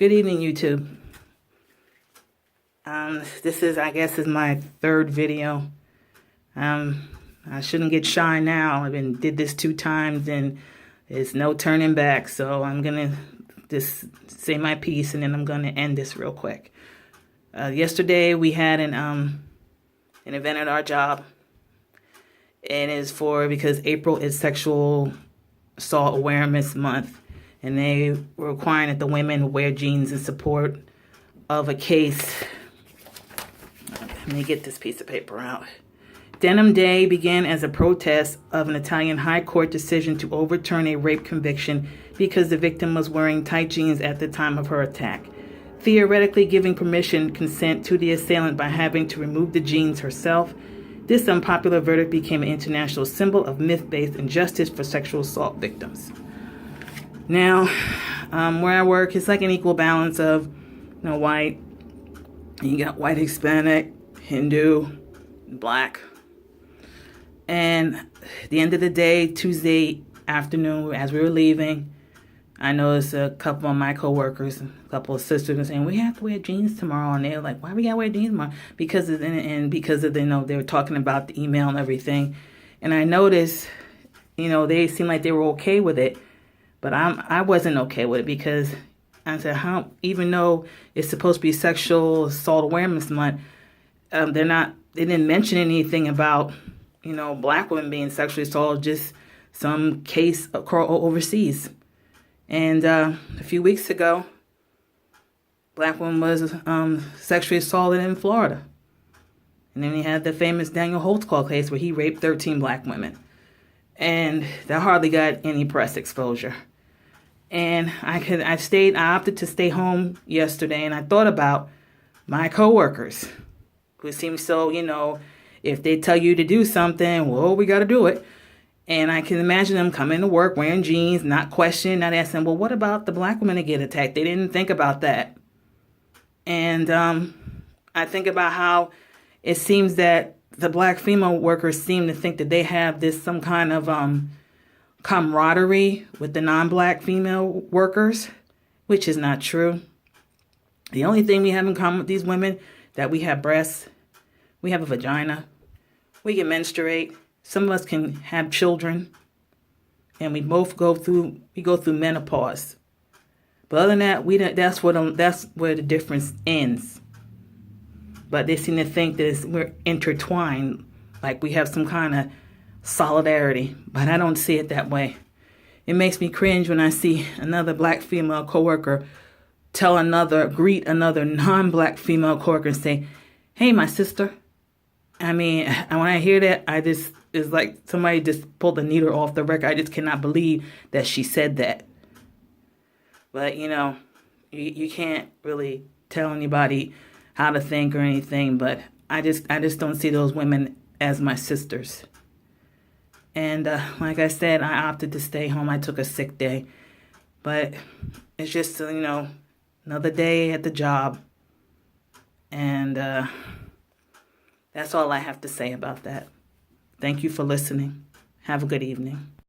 Good evening, YouTube. This is, I guess, is my third video. I shouldn't get shy now. I've did this 2 times and there's no turning back. So I'm gonna just say my piece and then I'm gonna end this real quick. Yesterday we had an event at our job, and it's because April is Sexual Assault Awareness Month. And they were requiring that the women wear jeans in support of a case. Let me get this piece of paper out. Denim Day began as a protest of an Italian high court decision to overturn a rape conviction because the victim was wearing tight jeans at the time of her attack, theoretically giving consent to the assailant by having to remove the jeans herself. This unpopular verdict became an international symbol of myth-based injustice for sexual assault victims. Now, where I work, it's like an equal balance of, white. You got white, Hispanic, Hindu, Black. And at the end of the day, Tuesday afternoon, as we were leaving, I noticed a couple of my coworkers, a couple of sisters, were saying, "We have to wear jeans tomorrow." And they were like, "Why we gotta wear jeans tomorrow?" Because of they were talking about the email and everything. And I noticed, they seemed like they were okay with it. But I wasn't okay with it, because I said, even though it's supposed to be Sexual Assault Awareness Month, they didn't mention anything about, Black women being sexually assaulted, just some case overseas. And a few weeks ago, Black woman was sexually assaulted in Florida. And then we had the famous Daniel Holtzclaw case where he raped 13 Black women. And that hardly got any press exposure. And I opted to stay home yesterday, and I thought about my coworkers who seem so, if they tell you to do something, well, we got to do it. And I can imagine them coming to work wearing jeans, not questioning, not asking, well, what about the Black women that get attacked? They didn't think about that. And I think about how it seems that the Black female workers seem to think that they have some kind of camaraderie with the non-Black female workers, which is not true. The only thing we have in common with these women, that we have breasts, we have a vagina, we can menstruate, some of us can have children, and we both go through menopause. But other than that, that's where the difference ends. But they seem to think that we're intertwined, like we have some kind of solidarity, but I don't see it that way. It makes me cringe when I see another Black female coworker greet another non-Black female coworker and say, "Hey, my sister." I mean, when I hear that, it's like somebody just pulled the needle off the record. I just cannot believe that she said that. But you can't really tell anybody how to think or anything. But I just don't see those women as my sisters. And like I said, I opted to stay home. I took a sick day. But it's just, another day at the job. And that's all I have to say about that. Thank you for listening. Have a good evening.